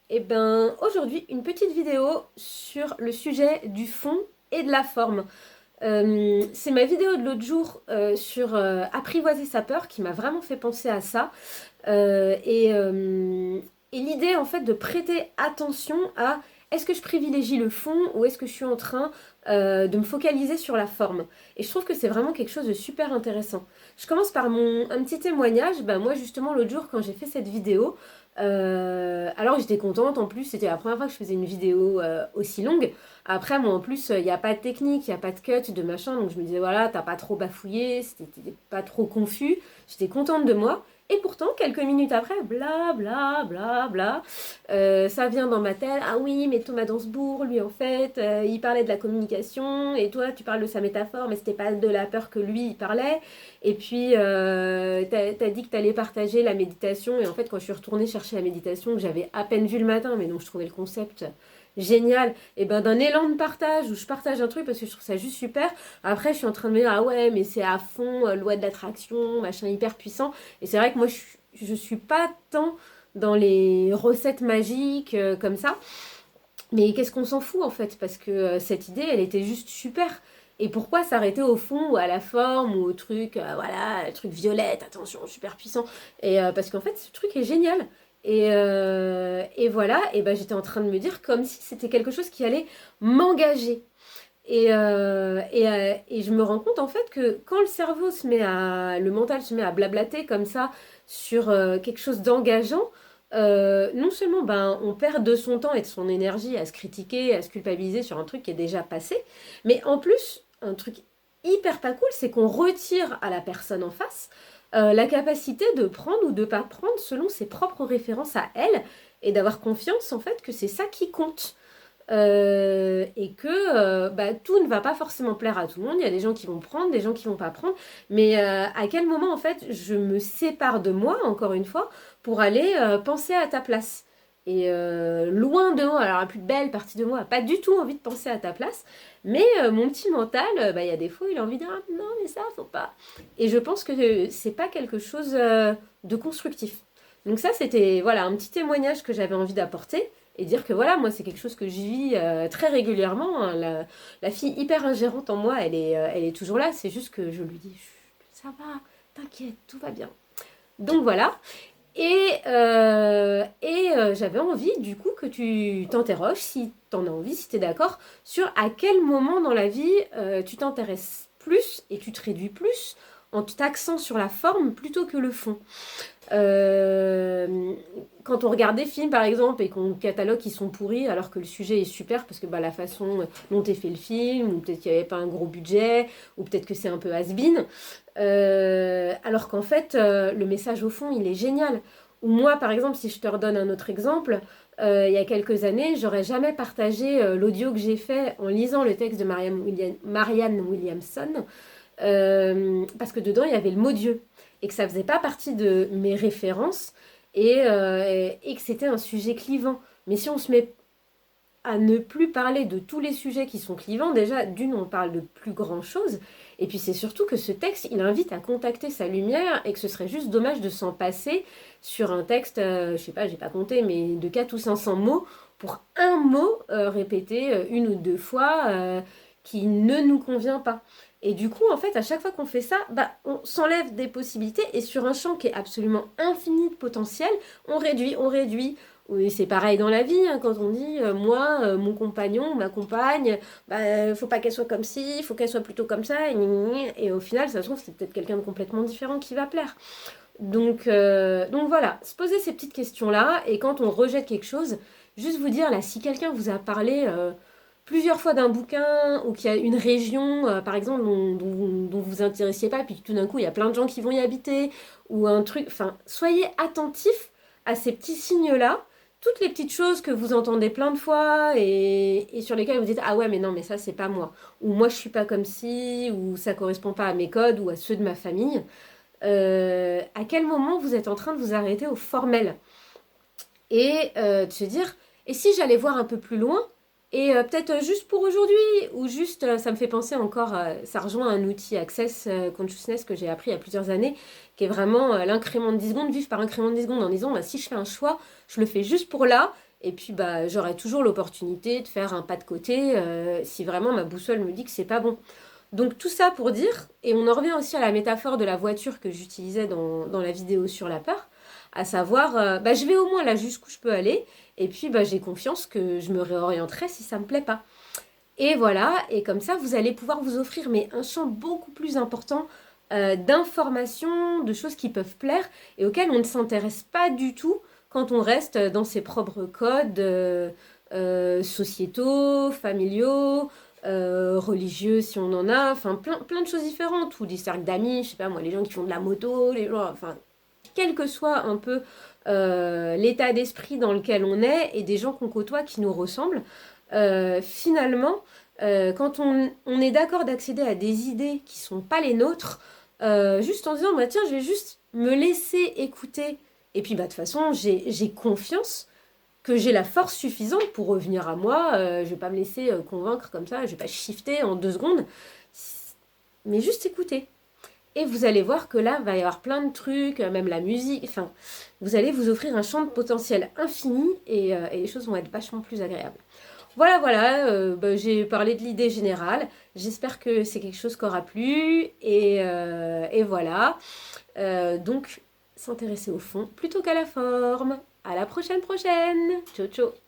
Eh ben, aujourd'hui, une petite vidéo sur le sujet du fond et de la forme. C'est ma vidéo de l'autre jour sur apprivoiser sa peur qui m'a vraiment fait penser à ça. Euh, et euh, et l'idée, en fait, de prêter attention à est-ce que je privilégie le fond ou est-ce que je suis en train de me focaliser sur la forme. Et je trouve que c'est vraiment quelque chose de super intéressant. Je commence par un petit témoignage. Ben, moi, justement, l'autre jour, quand j'ai fait cette vidéo, alors j'étais contente. En plus, c'était la première fois que je faisais une vidéo aussi longue. Après, moi, en plus, il n'y a pas de technique, il n'y a pas de cut, de machin. Donc, je me disais, voilà, t'as pas trop bafouillé, c'était pas trop confus. J'étais contente de moi. Et pourtant, quelques minutes après, bla bla bla bla, ça vient dans ma tête. Ah oui, mais Thomas Dansbourg, lui en fait, il parlait de la communication, et toi tu parles de sa métaphore, mais c'était pas de la peur que lui il parlait. Et puis, t'as dit que t'allais partager la méditation, et en fait, quand je suis retournée chercher la méditation, que j'avais à peine vu le matin, mais donc je trouvais le concept génial, et ben d'un élan de partage où je partage un truc parce que je trouve ça juste super. Après, je suis en train de me dire, ah ouais, mais c'est à fond, loi de l'attraction, machin hyper puissant. Et c'est vrai que moi, je suis pas tant dans les recettes magiques comme ça. Mais qu'est-ce qu'on s'en fout en fait? Parce que cette idée, elle était juste super. Et pourquoi s'arrêter au fond ou à la forme ou au truc, voilà, le truc violette, attention, super puissant. Et parce qu'en fait, ce truc est génial. Et voilà, et ben j'étais en train de me dire comme si c'était quelque chose qui allait m'engager. Et je me rends compte en fait que quand le cerveau se met à, le mental se met à blablater comme ça sur quelque chose d'engageant, non seulement ben, on perd de son temps et de son énergie à se critiquer, à se culpabiliser sur un truc qui est déjà passé, mais en plus, un truc hyper pas cool, c'est qu'on retire à la personne en face la capacité de prendre ou de pas prendre selon ses propres références à elle et d'avoir confiance en fait que c'est ça qui compte. Et que bah, tout ne va pas forcément plaire à tout le monde. Il y a des gens qui vont prendre, des gens qui vont pas prendre. Mais à quel moment, en fait, je me sépare de moi, encore une fois, pour aller penser à ta place. Et loin de moi, alors la plus belle partie de moi n'a pas du tout envie de penser à ta place, mais mon petit mental, bah, il y a des fois, il a envie de dire ah, non, mais ça, faut pas. Et je pense que c'est pas quelque chose de constructif. Donc ça, c'était voilà un petit témoignage que j'avais envie d'apporter et dire que voilà, moi, c'est quelque chose que je vis très régulièrement, hein. La fille hyper ingérante en moi, elle est toujours là. C'est juste que je lui dis, chut, ça va, t'inquiète, tout va bien. Donc voilà. J'avais envie, du coup, que tu t'interroges, si t'en as envie, si t'es d'accord, sur à quel moment dans la vie tu t'intéresses plus et tu te réduis plus en t'axant sur la forme plutôt que le fond. Euh, Quand on regarde des films par exemple et qu'on catalogue qui sont pourris alors que le sujet est super parce que bah, la façon dont est fait le film, ou peut-être qu'il n'y avait pas un gros budget, ou peut-être que c'est un peu has-been, alors qu'en fait le message au fond il est génial. Ou moi par exemple, si je te redonne un autre exemple, il y a quelques années, j'aurais jamais partagé l'audio que j'ai fait en lisant le texte de Marianne Williamson parce que dedans il y avait le mot Dieu et que ça faisait pas partie de mes références et que c'était un sujet clivant. Mais si on se met à ne plus parler de tous les sujets qui sont clivants, déjà d'une on parle de plus grand chose, et puis c'est surtout que ce texte il invite à contacter sa lumière et que ce serait juste dommage de s'en passer sur un texte, je sais pas, j'ai pas compté, mais de 4 ou 500 mots pour un mot répété une ou deux fois qui ne nous convient pas. Et du coup, en fait, à chaque fois qu'on fait ça, bah, on s'enlève des possibilités et sur un champ qui est absolument infini de potentiel, on réduit, on réduit. Oui, c'est pareil dans la vie, hein, quand on dit moi, mon compagnon, ma compagne, bah, faut pas qu'elle soit comme ci, faut qu'elle soit plutôt comme ça, et, gna gna gna. Et au final, ça se trouve, c'est peut-être quelqu'un de complètement différent qui va plaire. Donc voilà, se poser ces petites questions-là, et quand on rejette quelque chose, juste vous dire, là, si quelqu'un vous a parlé plusieurs fois d'un bouquin, ou qu'il y a une région, par exemple, dont vous vous intéressiez pas, puis tout d'un coup, il y a plein de gens qui vont y habiter, ou un truc, enfin, soyez attentifs à ces petits signes-là, toutes les petites choses que vous entendez plein de fois, et sur lesquelles vous dites, ah ouais, mais non, mais ça, c'est pas moi, ou moi, je suis pas comme ci, ou ça correspond pas à mes codes, ou à ceux de ma famille. À quel moment vous êtes en train de vous arrêter au formel et de se dire, et si j'allais voir un peu plus loin et peut-être juste pour aujourd'hui ou juste, ça me fait penser encore, ça rejoint un outil Access Consciousness que j'ai appris il y a plusieurs années, qui est vraiment l'incrément de 10 secondes, vivre par incrément de 10 secondes en disant, bah, si je fais un choix, je le fais juste pour là Et puis bah j'aurai toujours l'opportunité de faire un pas de côté si vraiment ma boussole me dit que c'est pas bon. Donc tout ça pour dire, et on en revient aussi à la métaphore de la voiture que j'utilisais dans la vidéo sur la peur, à savoir, bah, je vais au moins là jusqu'où je peux aller, et puis bah, j'ai confiance que je me réorienterai si ça me plaît pas. Et voilà, et comme ça, vous allez pouvoir vous offrir mais un champ beaucoup plus important d'informations, de choses qui peuvent plaire et auxquelles on ne s'intéresse pas du tout quand on reste dans ses propres codes sociétaux, familiaux, religieux si on en a, enfin plein de choses différentes, ou des cercles d'amis, je sais pas moi, les gens qui font de la moto, les gens, enfin, quel que soit un peu l'état d'esprit dans lequel on est et des gens qu'on côtoie qui nous ressemblent, finalement, quand on est d'accord d'accéder à des idées qui sont pas les nôtres, juste en disant, bah tiens, je vais juste me laisser écouter, et puis bah de toute façon, j'ai confiance que j'ai la force suffisante pour revenir à moi, je vais pas me laisser convaincre comme ça, je vais pas shifter en 2 secondes, mais juste écouter. Et vous allez voir que là, il va y avoir plein de trucs, même la musique, enfin, vous allez vous offrir un champ de potentiel infini et les choses vont être vachement plus agréables. Voilà, voilà, bah, j'ai parlé de l'idée générale. J'espère que c'est quelque chose qui aura plu. Et voilà. Donc, s'intéresser au fond plutôt qu'à la forme. À la prochaine prochaine. Ciao, ciao.